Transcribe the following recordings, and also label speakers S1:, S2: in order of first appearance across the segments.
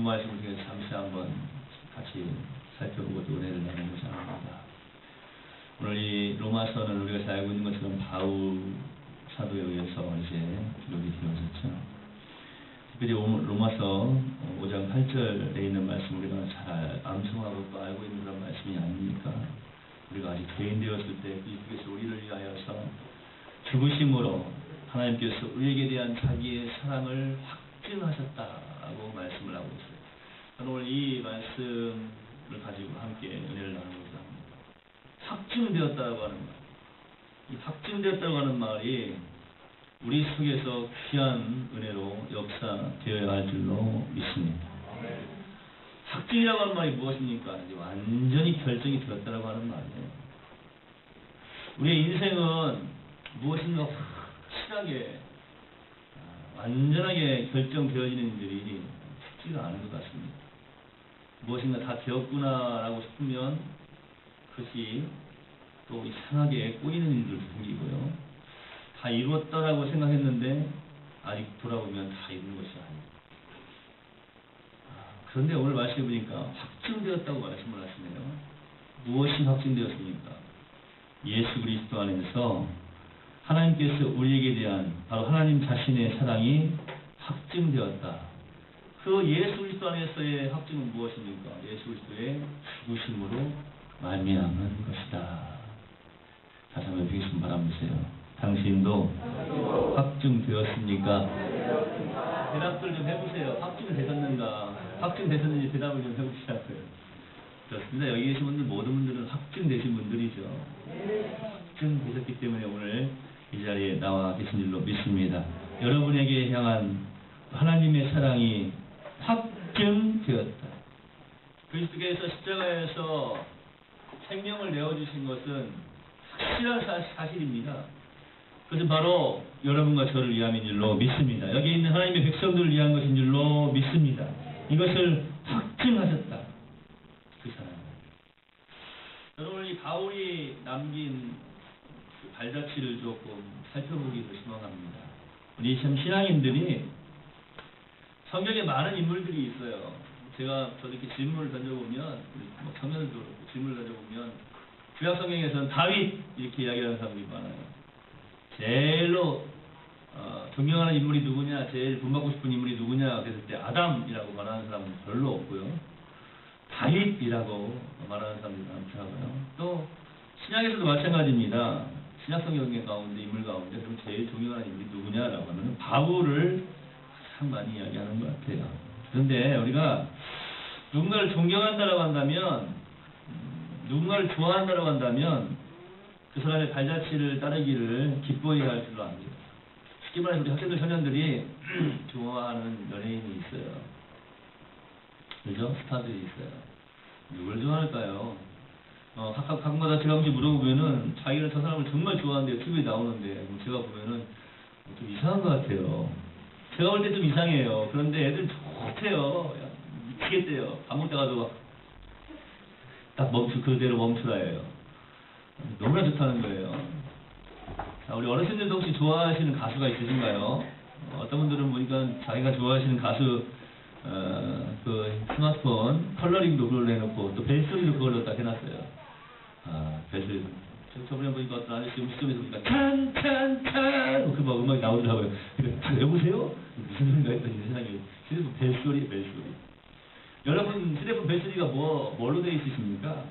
S1: 말씀 중에 잠시 한번 같이 살펴보고 또 은혜를 나누고자 합니다. 오늘 이 로마서는 우리가 잘 알고 있는 것처럼 바울 사도에 의해서 이제 기록이 되어졌죠. 특별히 로마서 5장 8절에 있는 말씀 우리가 잘 암송하고 또 알고 있는 그런 말씀이 아닙니까? 우리가 아직 죄인 되었을 때 그리스도께서 우리를 위하여서 죽으심으로 하나님께서 우리에게 대한 자기의 사랑을 확증하셨다고 말씀을 하고 있어요. 저는 오늘 이 말씀을 가지고 함께 은혜를 나누고자 합니다. 확증되었다고 하는 말. 이 확증되었다고 하는 말이 우리 속에서 귀한 은혜로 역사되어야 할 줄로 믿습니다. 확증이라고 하는 말이 무엇입니까? 완전히 결정이 되었다고 하는 말이에요. 우리의 인생은 무엇인가 확실하게 완전하게 결정되어지는 일이 쉽지가 않은 것 같습니다. 무엇인가 다 되었구나라고 싶으면 그것이 또 이상하게 꼬이는 일들도 생기고요. 다 이루었다라고 생각했는데 아직 돌아보면 다 이룬 것이 아닙니다. 그런데 오늘 말씀해 보니까 확증되었다고 말씀을 하시네요. 무엇이 확증되었습니까? 예수 그리스도 안에서 하나님께서 우리에게 대한 바로 하나님 자신의 사랑이 확증되었다. 그 예수 그리스도 안에서의 확증은 무엇입니까? 예수 그리스도의 죽으심으로 말미암은 것이다. 다시 한번 주시기 바랍니다. 당신도 확증되었습니까? 대답들 좀 해보세요. 확증되셨는가? 확증되셨는지 대답을 좀 해보시라고요. 그렇습니다. 여기 계신 분들 모든 분들은 확증되신 분들이죠. 확증되셨기 때문에 오늘 이 자리에 나와 계신 줄로 믿습니다. 여러분에게 향한 하나님의 사랑이 확증되었다. 그리스도께서 십자가에서 생명을 내어주신 것은 확실한 사실입니다. 그것은 바로 여러분과 저를 위함인 줄로 믿습니다. 여기 있는 하나님의 백성들을 위한 것인 줄로 믿습니다. 이것을 확증하셨다. 그 사랑. 여러분, 이 바울이 남긴 그 발자취를 조금 살펴보기를 희망합니다. 우리 참 신앙인들이 성경에 많은 인물들이 있어요. 저도 이렇게 질문을 던져보면, 청년들도 그렇고 질문을 던져보면, 구약 성경에서는 다윗 이렇게 이야기하는 사람들이 많아요. 제일로 존경하는 인물이 누구냐, 제일 본받고 싶은 인물이 누구냐 그랬을 때 아담이라고 말하는 사람은 별로 없고요. 다윗이라고 말하는 사람들이 많더라고요. 또 신약에서도 마찬가지입니다. 신약 성경 가운데 인물 가운데 그럼 제일 존경하는 인물이 누구냐라고 하면 바울을 참 많이 이야기하는 것 같아요. 그런데 우리가 누군가를 존경한다라고 한다면, 누군가를 좋아한다라고 한다면 그 사람의 발자취를 따르기를 기뻐해야 할 줄로 압니다. 쉽게 말해서 우리 학생들, 청년들이 좋아하는 연예인이 있어요. 그죠? 스타들이 있어요. 누굴 좋아할까요? 가끔가다 제가 혹시 물어보면은 자기는 저 사람을 정말 좋아하는데 TV에 나오는데 제가 보면은 좀 이상한 것 같아요. 제가 볼 때 좀 이상해요. 그런데 애들 좋대요. 미치겠대요. 밥 먹다가도 딱 그대로 멈추라 해요. 너무나 좋다는 거예요. 자, 우리 어르신들도 혹시 좋아하시는 가수가 있으신가요? 어떤 분들은 보니까 자기가 좋아하시는 가수 그 스마트폰 컬러링도 그걸로 해놓고 또 벨소리도 그걸로 딱 해놨어요. 벨소리. 저번에 보니까 어떤 아저씨 음식점에서 보니까 칸칸칸 그 막 음악이 나오더라고요. 여보세요? 무슨 소리가 했더니 세상에 휴대폰 벨소리. 여러분 휴대폰 벨소리가 뭘로 되어 있으십니까?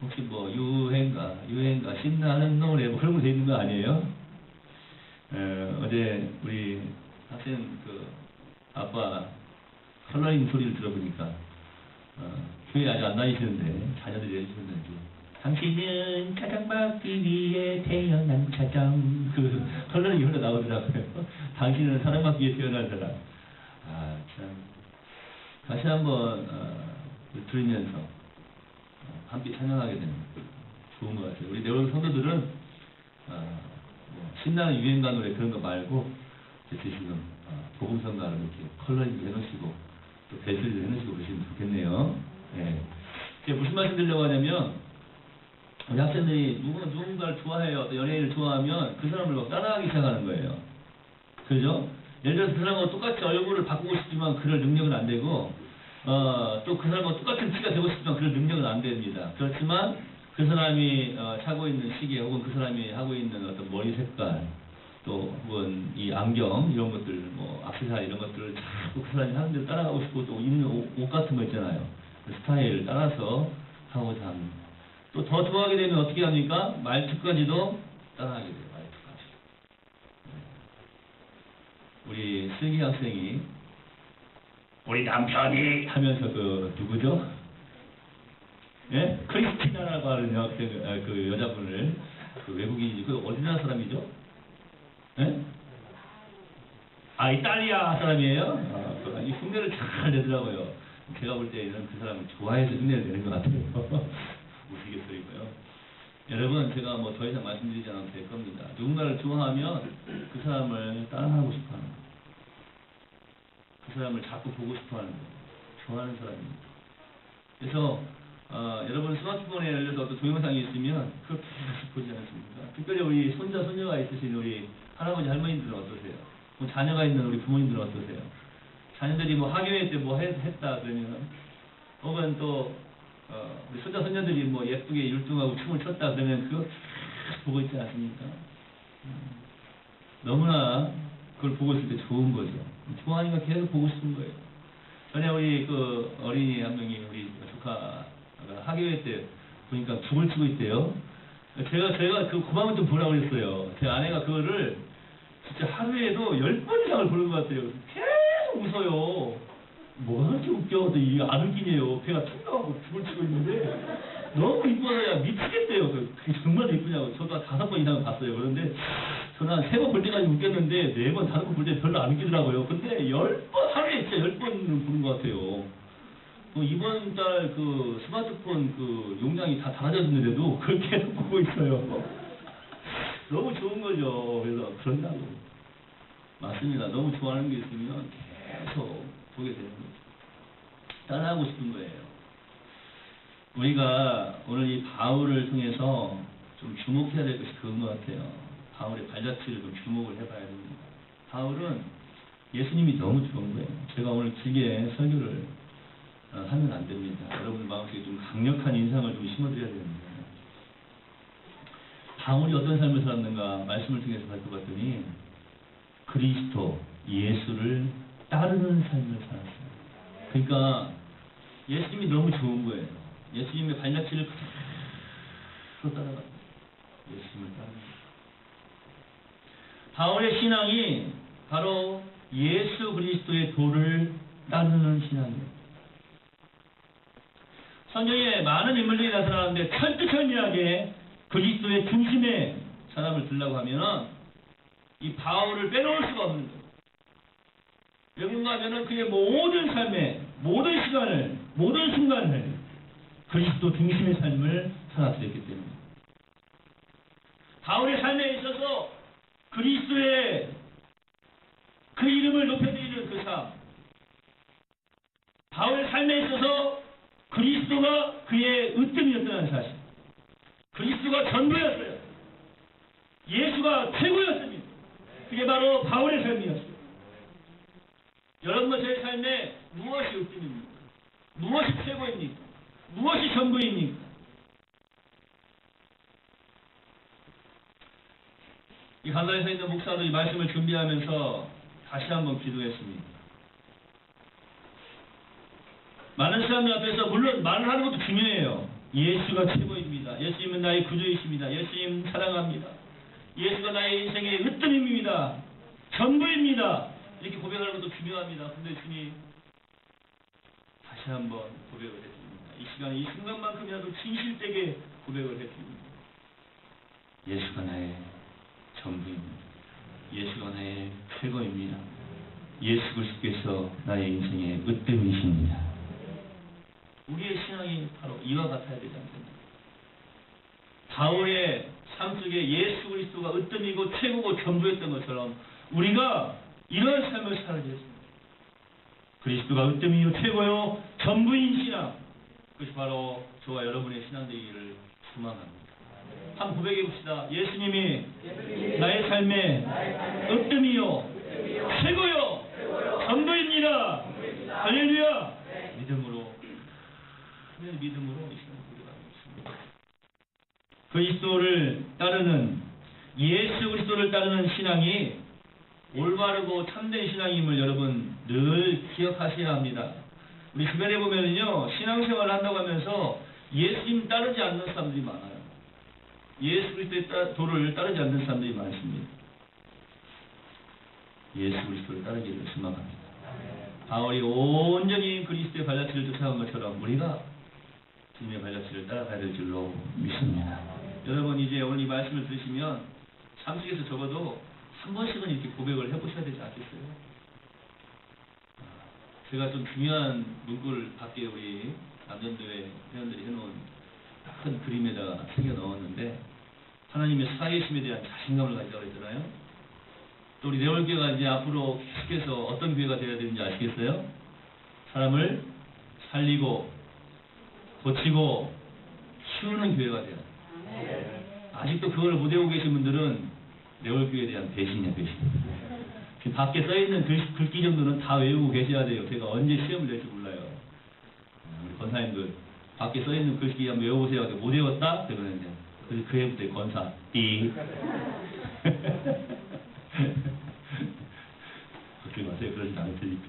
S1: 혹시 뭐 유행가 신나는 노래 뭐 그런 거 되어 있는 거 아니에요? 어제 우리 학생 그 아빠 컬러링 소리를 들어보니까 교회 아직 안 다니시는데 자녀들이 해주셨는지 당신은 차장 받기 위해 태어난 차장 그 컬러링이 흘러나오더라고요. 당신은 사랑받기 위해 태어난 사람. 참 다시 한번 들으면서 함께 찬양하게 되는 좋은 것 같아요. 우리 내오는 성도들은 신나는 유행가 노래 그런 거 말고 지금 복음성가를 이렇게 컬러링 해놓으시고 또 배슬도 해놓으시고 그러시면 좋겠네요. 네. 제가 무슨 말씀 드리려고 하냐면 우리 학생들이 누군가를 좋아해요. 또 연예인을 좋아하면 그 사람을 막 따라하기 시작하는 거예요. 그죠? 예를 들어서 그 사람하고 똑같이 얼굴을 바꾸고 싶지만 그럴 능력은 안 되고, 또 그 사람하고 똑같은 키가 되고 싶지만 그럴 능력은 안 됩니다. 그렇지만 그 사람이 차고 있는 시계 혹은 그 사람이 하고 있는 어떤 머리 색깔, 또 혹은 이 안경 이런 것들, 뭐 액세서리 이런 것들을 자꾸 그 사람이 하는 대로 따라가고 싶고, 또 입는 옷 같은 거 있잖아요. 그 스타일을 따라서 하고자 합니다. 또 더 좋아하게 되면 어떻게 합니까? 말투까지도 따라하게 돼요. 말투까지. 우리 슬기 학생이 우리 남편이 하면서 그 누구죠? 예? 크리스티나라고 하는 여학생, 그 여자분을, 그 외국인이지, 그 어디 나라 사람이죠? 예? 아, 이탈리아 사람이에요? 이 흉내를 잘 내더라고요. 제가 볼 때는 그 사람을 좋아해서 흉내를 내는 것 같아요. 우스갯소리고요. 여러분, 제가 뭐 더 이상 말씀드리지 않아도 될 겁니다. 누군가를 좋아하면 그 사람을 따라하고 싶어 하는 거예요. 그 사람을 자꾸 보고 싶어 하는 거예요. 좋아하는 사람입니다. 그래서 여러분 스마트폰에 열려서 어떤 동영상이 있으면 그걸 계속 보지 않습니까? 특별히 우리 손자, 손녀가 있으신 우리 할아버지, 할머님들은 어떠세요? 뭐 자녀가 있는 우리 부모님들은 어떠세요? 자녀들이 뭐 학교회 때 뭐 했다 그러면, 혹은 또 우리 손자, 손녀들이 뭐 예쁘게 율동하고 춤을 췄다 그러면 그거 계속 보고 있지 않습니까? 너무나 그걸 보고 있을 때 좋은 거죠. 좋아하니까 계속 보고 싶은 거예요. 전에 우리 그 어린이 한 명이 우리 조카가 학교회 때 보니까 북을 치고 있대요. 제가 그만 좀 보라고 그랬어요. 제 아내가 그거를 진짜 하루에도 10번 이상을 보는 것 같아요. 계속 웃어요. 뭐가 그렇게 웃겨? 이게 안 웃기네요. 배가 툭 나오고 북을 치고 있는데 너무 이뻐서야 미치겠대요. 그게 정말 이쁘냐고. 저도 5번 이상을 봤어요. 그런데 저는 한 3번 볼 때까지 웃겼는데 4번, 5번 볼 때 별로 안 웃기더라고요. 근데 10번, 하루에 진짜 10번은 보는 것 같아요. 이번 달 그 스마트폰 그 용량이 다 달아졌는데도 그걸 계속 보고 있어요. 너무 좋은 거죠. 그래서 그런다고. 맞습니다. 너무 좋아하는 게 있으면 계속 보게 되는 거죠. 따라하고 싶은 거예요. 우리가 오늘 이 바울을 통해서 좀 주목해야 될 것이 그런 것 같아요. 바울의 발자취를 좀 주목을 해봐야 됩니다. 바울은 예수님이 너무 좋은 거예요. 제가 오늘 길게 설교를 하면 안 됩니다. 여러분들 마음속에 좀 강력한 인상을 좀 심어드려야 됩니다. 바울이 어떤 삶을 살았는가 말씀을 통해서 살펴봤더니 그리스도, 예수를 따르는 삶을 살았어요. 그러니까 예수님이 너무 좋은 거예요. 예수님의 발자취를 그대로 따라가요. 예수님을 따르는 거예요. 바울의 신앙이 바로 예수 그리스도의 도를 따르는 신앙이에요. 성경에 많은 인물들이 나타나는데 철두철미하게 그리스도의 중심에 사람을 두려고 하면은 이 바울을 빼놓을 수가 없는 거예요. 왜 그런가 하면은 그의 모든 삶에, 모든 시간을, 모든 순간을 그리스도 중심의 삶을 살았기 때문에. 바울의 삶에 있어서 그리스도의 그 이름을 높여드리는 그 삶. 바울의 삶에 있어서 그리스도가 그의 으뜸이었다는 사실. 그리스도가 전부였어요. 예수가 최고였습니다. 그게 바로 바울의 삶이었어요. 여러분과 제 삶에 무엇이 으뜸입니까? 무엇이 최고입니까? 무엇이 전부입니까? 이 간사에 서 있는 목사도 이 말씀을 준비하면서 다시 한번 기도했습니다. 많은 사람들 앞에서 물론 말을 하는 것도 중요해요. 예수가 최고입니다. 예수님은 나의 구주이십니다. 예수님 사랑합니다. 예수가 나의 인생의 으뜸입니다. 전부입니다. 이렇게 고백하는 것도 중요합니다. 근데 주님 다시 한번 고백을 해줍니다. 이 시간, 이 순간만큼이라도 진실되게 고백을 해줍니다. 예수가 나의 전부입니다. 예수가 나의 최고입니다. 예수 그리스도께서 나의 인생의 으뜸이십니다. 우리의 신앙이 바로 이와 같아야 되지 않습니까? 바울의 삶 속에 예수 그리스도가 으뜸이고 최고고 전부였던 것처럼 우리가 이런 삶을 살아야 됩니다. 그리스도가 으뜸이요 최고요 전부인 신앙, 그것이 바로 저와 여러분의 신앙 되기를 소망합니다. 한번 고백해 봅시다. 예수님이 나의 삶의 으뜸이요 최고요 전부입니다. 할렐루야. 믿음으로 이 신앙을 고백하고 있습니다. 그리스도를 따르는 예수 그리스도를 따르는 신앙이 올바르고 참된 신앙임을 여러분 늘 기억하셔야 합니다. 우리 주변에 보면요 신앙생활을 한다고 하면서 예수님 따르지 않는 사람들이 많아요. 예수 그리스도의 도를 따르지 않는 사람들이 많습니다. 예수 그리스도를 따르기를 소망합니다. 바울이 온전히 그리스도의 발자취를 쫓아간 것처럼 우리가 주님의 발자취를 따라가야 될 줄로 믿습니다. 여러분 이제 오늘 이 말씀을 들으시면 삶 속에서 적어도 한 번씩은 이렇게 고백을 해보셔야 되지 않겠어요? 제가 좀 중요한 문구를 밖에 우리 남전도회 회원들이 해놓은 큰 그림에다가 새겨 넣었는데 하나님의 살아계심에 대한 자신감을 가지라고 했잖아요. 또 우리 네월교회가 이제 앞으로 계속해서 어떤 교회가 되어야 되는지 아시겠어요? 사람을 살리고 고치고 키우는 교회가 돼요. 아직도 그걸 못 외우고 계신 분들은 네월교회에 대한 배신이야, 배신. 그 밖에 써있는 글귀 정도는 다 외우고 계셔야 돼요. 제가 언제 시험을 낼지 몰라요. 우리 권사님들 밖에 써있는 글귀 한번 외워보세요. 못 외웠다? 그러면 이제 그 해부터 권사 띠. 그렇게 마세요. 그러지 않을 테니까.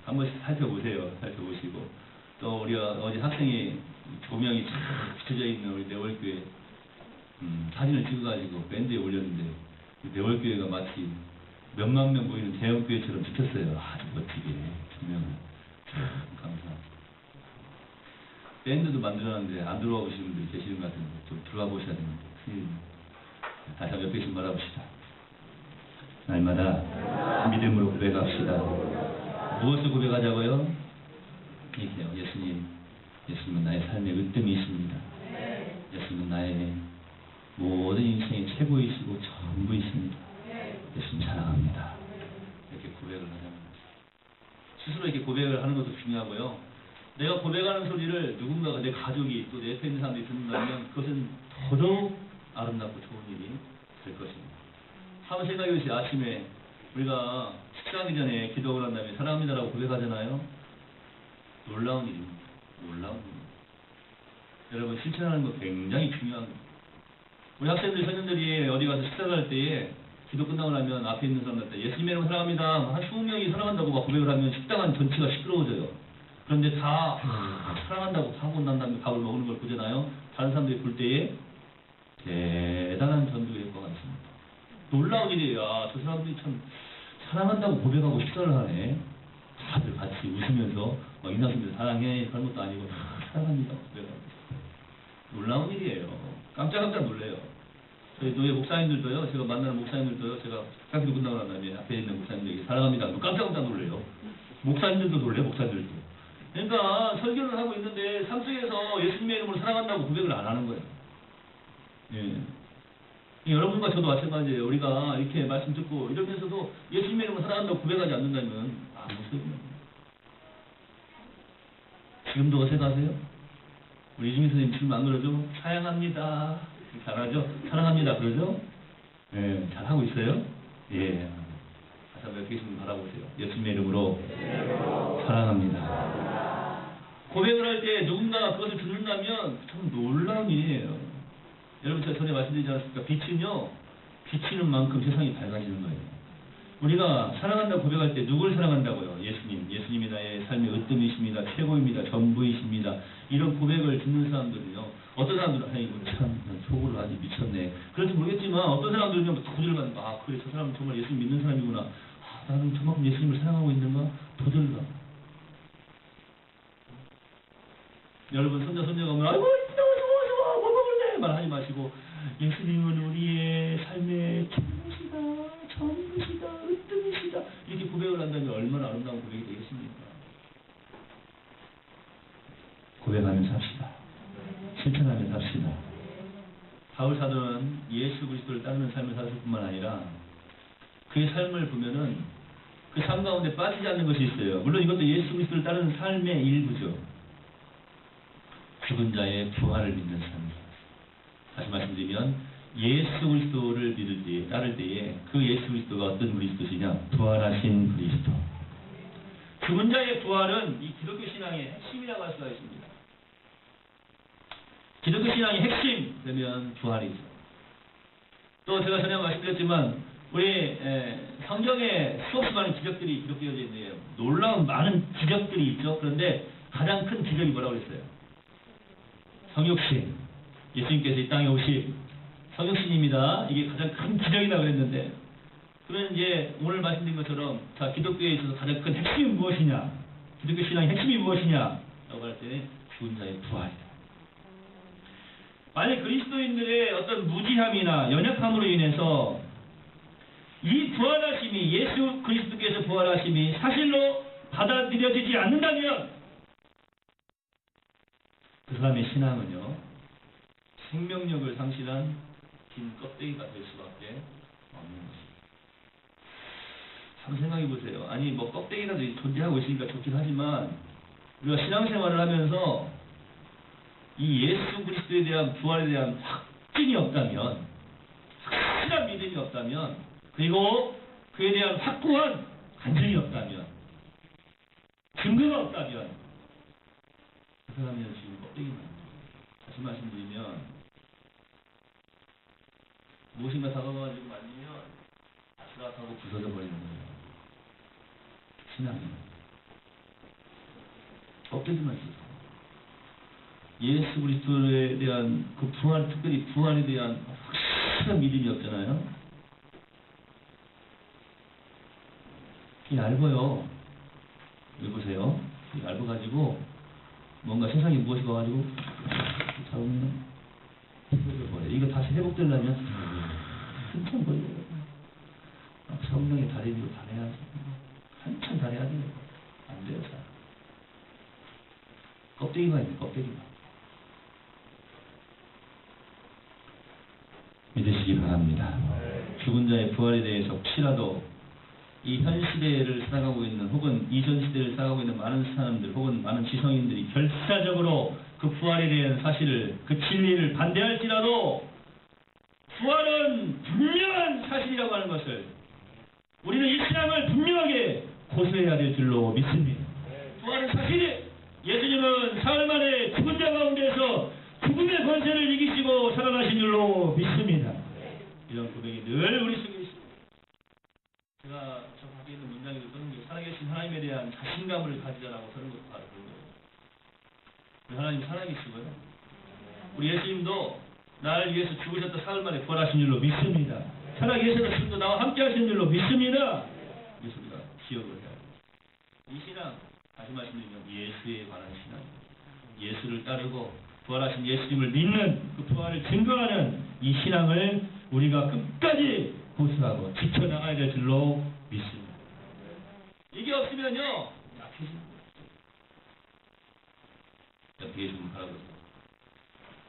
S1: 한 번씩 살펴보세요. 살펴보시고 또 우리 어제 학생이 조명이 쫙 비춰져 있는 우리 네월교회 사진을 찍어가지고 밴드에 올렸는데 네월교회가 마치 몇만 명 모이는 대형교회처럼 찍혔어요. 아주 멋지게 조명을. 감사합니다. 밴드도 만들어놨는데 안 들어와 보시는 분들 계시는 것 같은데 좀 들어와 보셔야 되는데 다시 한번 옆에 좀 바라봅시다. 날마다 믿음으로 고백합시다. 무엇을 고백하자고요? 이게요. 예수님은 나의 삶의 으뜸이십니다. 예수님은 나의 모든 인생의 최고이시고 전부이십니다. 예수님 사랑합니다. 이렇게 고백을 하자면 스스로 이렇게 고백을 하는 것도 중요하고요. 내가 고백하는 소리를 누군가가 내 가족이 또 내 옆에 있는 사람들이 듣는다면 그것은 더더욱 아름답고 좋은 일이 될 것입니다. 한번 생각해 보세요. 아침에 우리가 식사하기 전에 기도를 한 다음에 사랑합니다라고 고백하잖아요. 놀라운 일입니다. 놀라운 일입니다. 여러분 실천하는 거 굉장히 중요한 겁니다. 우리 학생들, 청년들이 어디 가서 식사를 할 때에 기도 끝나고 나면 앞에 있는 사람한테 예수님의 이름으로 사랑합니다. 한 20명이 사랑한다고 막 고백을 하면 식당 안 전체가 시끄러워져요. 그런데 다 사랑한다고 하고 난 다음에 밥을 먹는 걸 보잖아요. 다른 사람들이 볼 때에 대단한 전도의 효과가 있습니다. 놀라운 일이에요. 아, 저 사람들이 참 사랑한다고 고백하고 식사를 하네. 다들 같이 웃으면서 인사하면서 사랑해 그런 것도 아니고 사랑합니다 고백하고. 놀라운 일이에요. 깜짝깜짝 놀래요. 저희 교회 목사님들도요. 제가 만나는 목사님들도요. 제가 학교 끝나고 난 다음에 앞에 있는 목사님들에게 사랑합니다. 깜짝깜짝 놀래요. 목사님들도 놀래 목사님들도. 그러니까 설교를 하고 있는데 삶 속에서 예수님의 이름으로 사랑한다고 고백을 안 하는 거예요. 예. 여러분과 저도 마찬가지예요. 우리가 이렇게 말씀 듣고 이러면서도 예수님의 이름으로 사랑한다고 고백하지 않는다면 아무 소용이 없어요. 지금도 어색하세요? 우리 이중희 선생님 지금 안 그러죠? 사랑합니다. 잘하죠? 사랑합니다. 그러죠? 예, 잘하고 있어요? 예. 다시 한번 옆에 계신 분 바라보세요. 예수님의 이름으로 사랑합니다. 고백을 할 때 누군가가 그것을 듣는다면 참 놀라운 일이에요. 여러분 제가 전에 말씀드리지 않았습니까? 빛은요, 비치는 만큼 세상이 밝아지는 거예요. 우리가 사랑한다고 고백할 때 누굴 사랑한다고요? 예수님이 나의 삶의 으뜸이십니다. 최고입니다. 전부이십니다. 이런 고백을 듣는 사람들은요, 어떤 사람들은 아이고 참 속으로 아주 미쳤네. 그럴지 모르겠지만 어떤 사람들은요, 도들갑니다. 아 그래 저 사람은 정말 예수님 믿는 사람이구나. 아, 나는 저만큼 예수님을 사랑하고 있는가? 도들갑. 여러분 손자가 오면 아이고 좋아 뭐 먹을래? 말하지 마시고 예수님은 우리의 삶의 최고시다, 전부시다, 으뜸이시다 이렇게 고백을 한다면 얼마나 아름다운 고백이 되겠습니까? 고백하면서 합시다. 실천하면서 합시다. 바울 사도는 예수 그리스도를 따르는 삶을 살았을 뿐만 아니라 그의 삶을 보면은 그 삶 가운데 빠지지 않는 것이 있어요. 물론 이것도 예수 그리스도를 따르는 삶의 일부죠. 죽은 자의 부활을 믿는 삶. 다시 말씀드리면 예수 그리스도를 믿을 때에, 따를 때에 그 예수 그리스도가 어떤 그리스도시냐? 부활하신 그리스도. 죽은 자의 부활은 이 기독교 신앙의 핵심이라고 할 수가 있습니다. 기독교 신앙의 핵심 되면 부활이죠. 또 제가 전에 말씀드렸지만 우리 성경에 수없이 많은 기적들이 기록되어져 있네요. 놀라운 많은 기적들이 있죠. 그런데 가장 큰 기적이 뭐라고 그랬어요? 성육신. 예수님께서 이 땅에 오신 성육신입니다. 이게 가장 큰 기적이라고 그랬는데, 그러면 이제 오늘 말씀드린 것처럼 자, 기독교에 있어서 가장 큰 핵심이 무엇이냐? 기독교 신앙의 핵심이 무엇이냐? 라고 할 때는 죽은 자의 부활이다. 만약 그리스도인들의 어떤 무지함이나 연약함으로 인해서 이 부활하심이, 예수 그리스도께서 부활하심이 사실로 받아들여지지 않는다면 그 사람의 신앙은요, 생명력을 상실한 긴 껍데기가 될 수밖에 없는 것입니다. 참 생각해 보세요. 아니 뭐 껍데기가 존재하고 있으니까 좋긴 하지만 우리가 신앙생활을 하면서 이 예수 그리스도에 대한 부활에 대한 확증이 없다면, 확실한 믿음이 없다면, 그리고 그에 대한 확고한 간증이 없다면, 증거가 없다면 그 사람은 지금 껍데기만. 다시 말씀드리면 무엇인가 다가가지고 만지면 아슬아슬하고 부서져 버리는 거예요. 신앙이 껍데기만 있어서 예수 그리스도에 대한 그 부활, 특별히 부활에 대한 확실한 믿음이 없잖아요. 얇아요. 읽으세요. 얇아가지고 뭔가 세상에 무엇이 와가지고 잡으면 부서져 버려. 이거 다시 회복되려면 한참 걸려요. 성령의 다리로 다녀야지. 한참 다녀야 돼요. 안 돼요, 잘. 껍데기가 있네, 껍데기가. 믿으시기 바랍니다. 죽은 자의 부활에 대해서 혹시라도 이 현 시대를 살아가고 있는, 혹은 이전 시대를 살아가고 있는 많은 사람들, 혹은 많은 지성인들이 결사적으로 그 부활에 대한 사실을, 그 진리를 반대할지라도 부활은 분명한 사실이라고 하는 것을 우리는 이 신앙을 분명하게 고수해야 될 줄로 믿습니다. 부활은 사실이, 예수님은 사흘 만에 죽은 자 가운데서 죽음의 권세를 이기시고 살아나신 줄로 믿습니다. 이런 고백이 늘 우리 속에 있습니다. 제가 저 밖에 있는 문장에도 쓰는 게 살아계신 하나님에 대한 자신감을 가지자라고 쓰는 것도 바로 그런 거예요. 우리 하나님 살아계시고요. 우리 예수님도 나를 위해서 죽으셨다 사흘 만에 부활하신 줄로 믿습니다. 살아계셔서 지금도 나와 함께 하신 줄로 믿습니다. 그래서 우리가 기억을 해야 합니다. 이 신앙, 다시 말씀드리면 예수에 관한 신앙, 예수를 따르고 부활하신 예수님을 믿는 그 부활을 증거하는 이 신앙을 우리가 끝까지 고수하고 지켜나가야 될 줄로 믿습니다. 이게 없으면요, 약해집니다. 옆에 계신 분 바라보세요.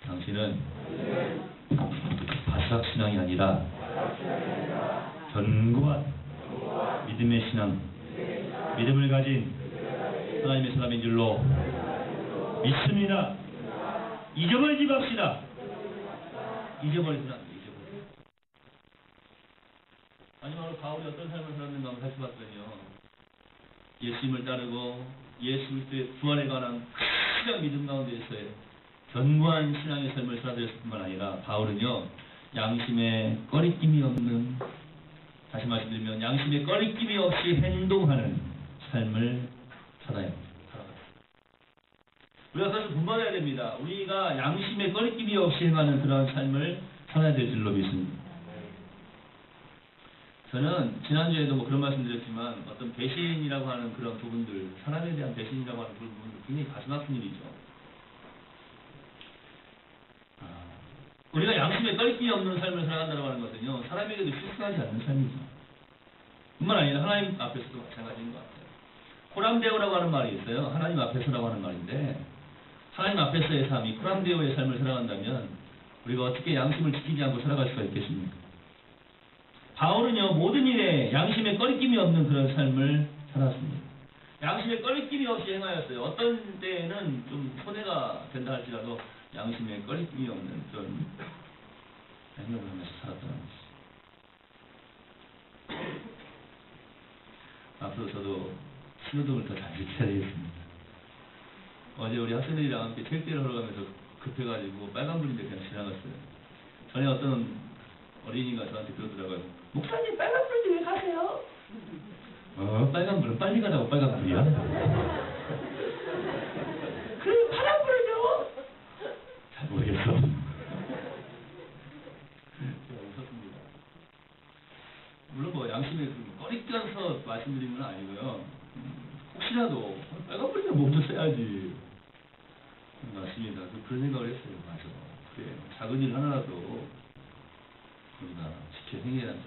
S1: 당신은 바싹 신앙이 아니라 견고한 믿음의 신앙, 믿음을 가진 하나님의 사람인 줄로 믿습니다. 잊어버리지 맙시다. 잊어버리지 맙시다. 마지막으로 바울이 어떤 삶을 살았는가 한번 살펴봤더니요, 예수님을 따르고 예수 그리스도의 부활에 관한 확실한 믿음 가운데에서의 견고한 신앙의 삶을 살아들였을 뿐만 아니라 바울은요, 양심에 꺼리낌이 없는, 다시 말씀드리면 양심에 꺼리낌이 없이 행동하는 삶을 살아야 합니다. 우리가 그것을 본받아야 됩니다. 우리가 양심에 꺼리낌이 없이 행하는 그러한 삶을 살아야 될 줄로 믿습니다. 저는 지난주에도 뭐 그런 말씀 드렸지만 어떤 배신이라고 하는 그런 부분들, 사람에 대한 배신이라고 하는 그런 부분들 굉장히 가슴 아픈 일이죠. 우리가 양심에 꺼리낌이 없는 삶을 살아간다고 하는 것은요, 사람에게도 실수하지 않는 삶이죠. 뿐만 아니라 하나님 앞에서도 마찬가지인 것 같아요. 코람데오라고 하는 말이 있어요. 하나님 앞에서라고 하는 말인데, 하나님 앞에서의 삶이 코람데오의 삶을 살아간다면 우리가 어떻게 양심을 지키지 않고 살아갈 수가 있겠습니까? 바울은요, 모든 일에 양심에 꺼리낌이 없는 그런 삶을 살았습니다. 양심에 꺼리낌이 없이 행하였어요. 어떤 때에는 좀 손해가 된다 할지라도 양심에 꺼리낌이 없는 그런 행동을 하면서 신호등을 더 잘 지켜야 되겠습니다. 어제 우리 학생들이랑 함께 체육대회를 하러 가면서 급해가지고 빨간불인데 그냥 지나갔어요. 전에 어떤 어린이가 저한테 그러더라고요. 목사님 빨간불인데 왜 가세요? 빨간불은 빨리 가자고 빨간불이야? 그럼 파란불은요? 잘 모르겠어. 제가 웃었습니다. 물론 뭐 양심에 꺼리껴서 말씀드리는 건 아니고요. 혹시라도 빨간불이면 먼저 써야지. 맞습니다. 그런 생각을 했어요. 맞아. 그래. 작은 일 하나라도 우리가 지켜 행해야 한다.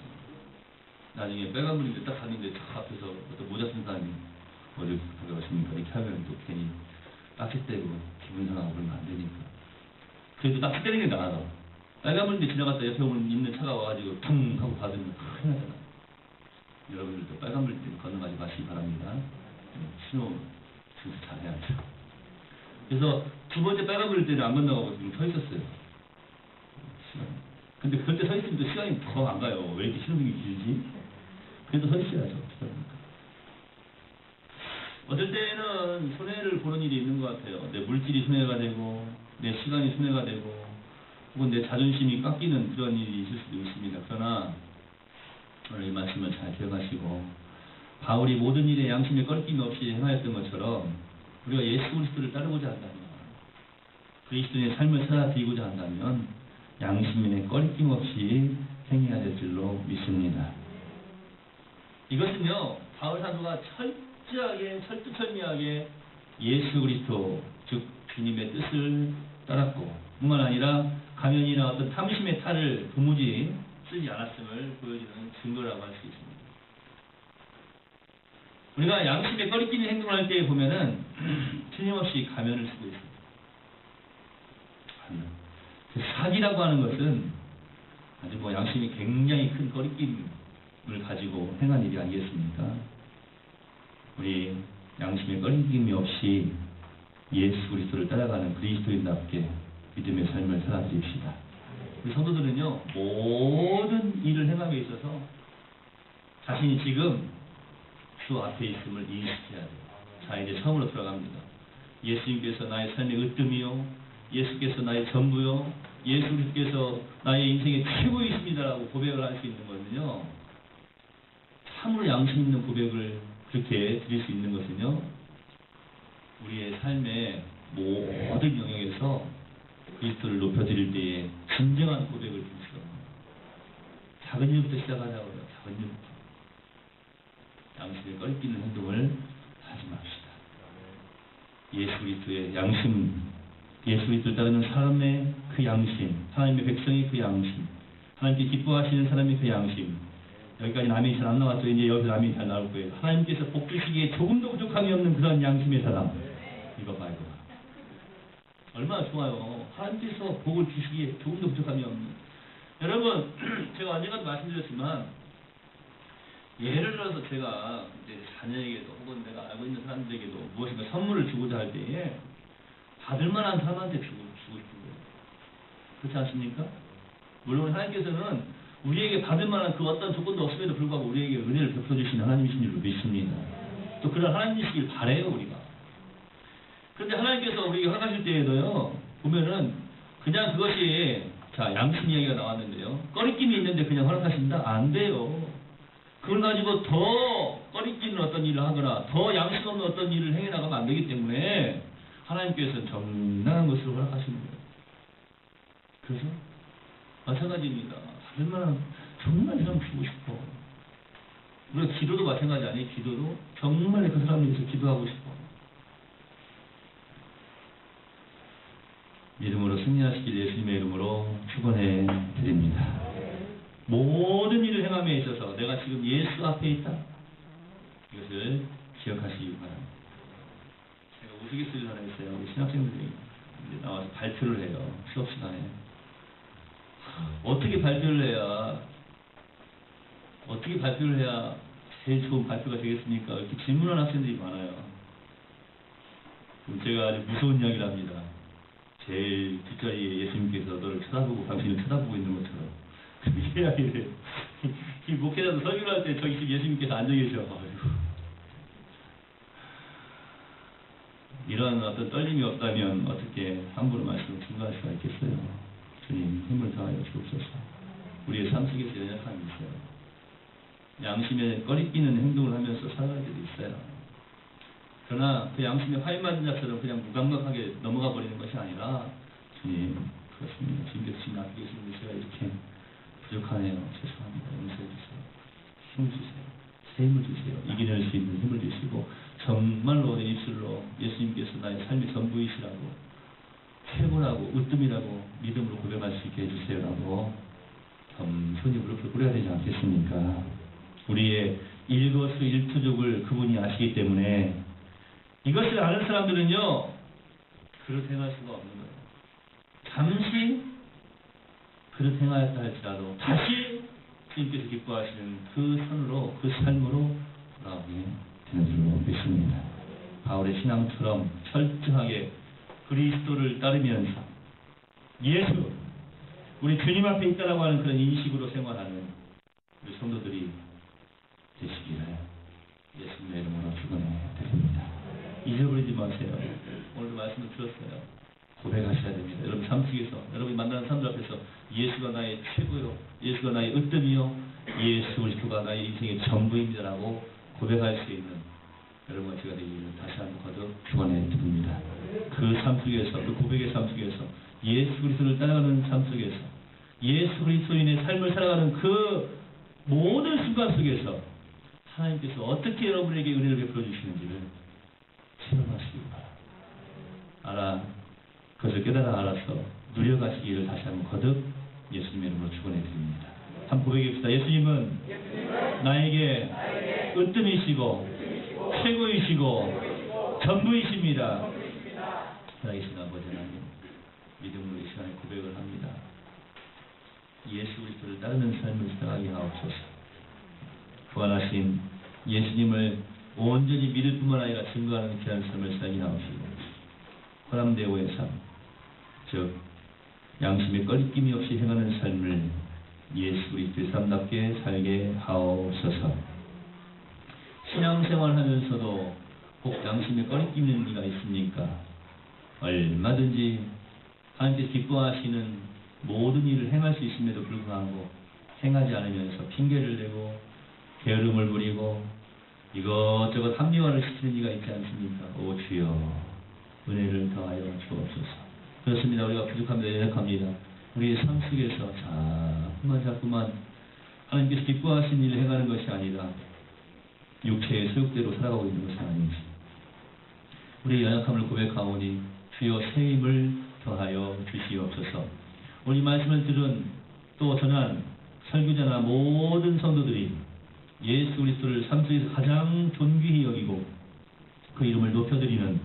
S1: 나중에 빨간불인데 딱 갔는데 저 앞에서 어떤 모자 쓴 사람이 어디 가십니까? 이렇게 하면 또 괜히 딱지떼고 기분 상하고 그러면 안 되니까. 그래도 딱지떼는 게 나아요. 빨간불인데 지나갔다 옆에 있는 차가 와가지고 탕 하고 받으면 큰일 나잖아. 여러분들도 빨간불 때문에 건너가지 마시기 바랍니다. 신호 진짜 잘해야죠. 그래서 두 번째 빨간불 때는 안 건너가고 지금 서 있었어요. 근데 그럴 때 서 있으면 또 시간이 더 안 가요. 왜 이렇게 신호등이 길지? 그래도 서 있어야죠. 어떨 때는 손해를 보는 일이 있는 것 같아요. 내 물질이 손해가 되고, 내 시간이 손해가 되고, 혹은 내 자존심이 깎이는 그런 일이 있을 수도 있습니다. 그러나 오늘 이 말씀을 잘 기억하시고, 바울이 모든 일에 양심에 껄김 없이 행하였던 것처럼 우리가 예수 그리스도를 따르고자 한다면, 그리스도의 삶을 살아드리고자 한다면 양심에 껄김 없이 행해야 될 줄로 믿습니다. 이것은요, 바울 사도가 철저하게 철두철미하게 예수 그리스도 즉 주님의 뜻을 따랐고, 뿐만 아니라 가면이나 어떤 탐심의 탈을 도무지 쓰지 않았음을 보여주는 증거라고 할 수 있습니다. 우리가 양심에 꺼리끼는 행동을 할 때 보면은 틀림없이 가면을 쓰고 있습니다. 가면. 사기라고 하는 것은 아주 뭐 양심이 굉장히 큰 꺼리낌을 가지고 행한 일이 아니겠습니까? 우리 양심에 꺼리낌이 없이 예수 그리스도를 따라가는 그리스도인답게 믿음의 삶을 살아드립시다. 우리 성도들은요, 모든 일을 행함에 있어서 자신이 지금 주 앞에 있음을 인식해야 돼요. 자, 이제 처음으로 들어갑니다. 예수님께서 나의 삶의 으뜸이요, 예수께서 나의 전부요, 예수님께서 나의 인생의 최고이십니다라고 고백을 할 수 있는 것은요, 참으로 양심 있는 고백을 그렇게 드릴 수 있는 것은요, 우리의 삶의 모든 영역에서 그리스도를 높여드릴 때에 진정한 고백을 드릴 수가 있습니다. 작은 일부터 시작하자고요. 작은 일부터. 양심에 껄끼는 행동을 하지 맙시다. 예수 그리스도의 양심, 예수 그리스도를 따르는 사람의 그 양심, 하나님의 백성의 그 양심, 하나님께 기뻐하시는 사람의 그 양심. 여기까지 남이 잘 안 나왔죠. 이제 여기서 남이 잘 나올 거예요. 하나님께서 복 주시기에 조금도 부족함이 없는 그런 양심의 사람. 이거 봐요. 얼마나 좋아요. 하나님께서 복을 주시기에 조금도 부족함이 없는. 여러분, 제가 언젠가도 말씀드렸지만, 예를 들어서 제가 이제 자녀에게도 혹은 내가 알고 있는 사람들에게도 무엇인가 선물을 주고자 할 때에 받을 만한 사람한테 주고 싶은 거예요. 그렇지 않습니까? 물론 하나님께서는 우리에게 받을 만한 그 어떤 조건도 없음에도 불구하고 우리에게 은혜를 베풀어 주시는 하나님이신 줄로 믿습니다. 또 그런 하나님이시길 바라요, 우리가. 그런데 하나님께서 우리에게 허락하실 때에도요, 보면은 그냥 그것이, 자, 양심 이야기가 나왔는데요, 꺼리낌이 있는데 그냥 허락하신다? 안 돼요. 그걸 가지고 더 꺼리끼는 어떤 일을 하거나 더 양심 없는 어떤 일을 행해 나가면 안 되기 때문에 하나님께서는 정당한 것을 허락하시는 거예요. 그래서 마찬가지입니다. 받을 만한 정말 이 사람 주고 싶어. 우리가 기도도 마찬가지 아니에요? 기도도 정말 그 사람을 위해서 기도하고 싶어. 믿음으로 승리하시길 예수님의 이름으로 축원해 드립니다. 모든 일을 행함에 있어서 내가 지금 예수 앞에 있다. 이것을 기억하시기 바랍니다. 제가 우스갯소리를 하나 했어요. 우리 신학생들이 이제 나와서 발표를 해요. 수업 시간에. 어떻게 발표를 해야 제일 좋은 발표가 되겠습니까? 이렇게 질문하는 학생들이 많아요. 그럼 제가 아주 무서운 이야기를 합니다. 제일 뒷자리에 예수님께서 너를 쳐다보고 당신을 쳐다보고 있는 것처럼. 이 이야기를 이 목회자도 설교를 할 때 저기 지금 예수님께서 앉아 계셔. 이런 어떤 떨림이 없다면 어떻게 함부로 말씀을 증거할 수가 있겠어요? 주님, 힘을 더하여 주옵소서. 우리의 삶 속에서 연약함이 있어요. 양심에 꺼리끼는 행동을 하면서 살아갈 때도 있어요. 그러나 그 양심에 화인 맞은 자처럼 그냥 무감각하게 넘어가 버리는 것이 아니라, 주님, 그렇습니다. 주님께서 지금 앞에 계시는데 제가 이렇게 부족하네요. 죄송합니다. 용서해 주세요. 힘을 주세요. 새 힘을 주세요. 이겨낼 수 있는 힘을 주시고, 정말로 내 입술로 예수님께서 나의 삶의 전부이시라고, 최고라고, 으뜸이라고 믿음으로 고백할 수 있게 해주세요라고 겸손히 무릎을 꿇어야 되지 않겠습니까? 우리의 일거수일투족을 그분이 아시기 때문에 이것을 아는 사람들은요, 그릇 행할 수가 없는 거예요. 잠시 그릇 행하였다 할지라도 다시 주님께서 기뻐하시는 그 선으로, 그 삶으로 돌아오게 되는 줄로 믿습니다. 바울의 신앙처럼 철저하게 그리스도를 따르면서 예수, 우리 주님 앞에 있다라고 하는 그런 인식으로 생활하는 우리 성도들이 되시기를 예수님의 이름으로 축원해 드립니다. 잊어버리지 마세요. 오늘도 말씀을 들었어요. 고백하셔야 됩니다. 여러분 삶 속에서, 여러분이 만나는 사람들 앞에서 예수가 나의 최고요, 예수가 나의 으뜸이요, 예수 그리스도가 나의 인생의 전부입니다라고 고백할 수 있는 여러분과 제가 되기를 다시 한번 거듭 축원해 드립니다. 그 삶 속에서, 그 고백의 삶 속에서, 예수 그리스도를 따라가는 삶 속에서, 예수 그리스도인의 삶을 살아가는 그 모든 순간 속에서 하나님께서 어떻게 여러분에게 은혜를 베풀어 주시는지를 체험하시기 바랍니다. 그것을 깨달아 알아서 누려가시기를 다시 한번 거듭 예수님의 이름으로 축원해 드립니다. 한 고백합시다. 예수님은 나에게 으뜸이시고 최고이시고 전부이십니다. 살아계신 아버지 하나님, 믿음으로 이 시간에 고백을 합니다. 예수 그리스도를 따르는 삶을 살아가게 하옵소서. 부활하신 예수님을 온전히 믿을 뿐만 아니라 증거하는 귀한 삶을 살게 하옵시고, 호람대오의 삶, 즉 양심에 꺼리낌이 없이 행하는 삶을 예수 그리스도의 삶답게 살게 하옵소서. 신앙생활 하면서도 꼭 양심에 꺼리낌 있는 이가 있습니까? 얼마든지 하나님께서 기뻐하시는 모든 일을 행할 수 있음에도 불구하고 행하지 않으면서 핑계를 대고 게으름을 부리고 이것저것 합리화를 시키는 이가 있지 않습니까? 오 주여, 은혜를 더하여 주옵소서. 그렇습니다. 우리가 부족합니다. 연약합니다. 우리의 삶 속에서 자꾸만 하나님께서 기뻐하신 일을 행하는 것이 아니라 육체의 소욕대로 살아가고 있는 것은 아닌지, 우리의 연약함을 고백하오니 주여 새 힘을 더하여 주시옵소서. 오늘 이 말씀을 들은 또 전한 설교자나 모든 성도들이 예수 그리스도를 삶 속에서 가장 존귀히 여기고 그 이름을 높여드리는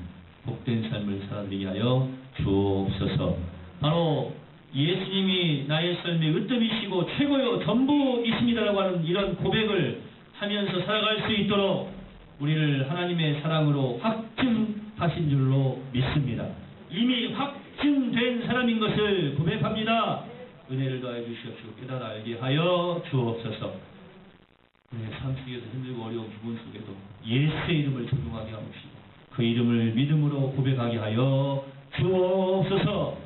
S1: 복된 삶을 살아드리게 하여 주옵소서. 바로 예수님이 나의 삶의 으뜸이시고 최고요 전부이십니다라고 하는 이런 고백을 하면서 살아갈 수 있도록 우리를 하나님의 사랑으로 확증하신 줄로 믿습니다. 이미 확증된 사람인 것을 고백합니다. 은혜를 더해 주시옵시고 깨달아 알게 하여 주옵소서. 우리의 삶 속에서 힘들고 어려운 부분 속에도 예수의 이름을 적용하게 하옵시고 그 이름을 믿음으로 고백하게 하여 주옵소서.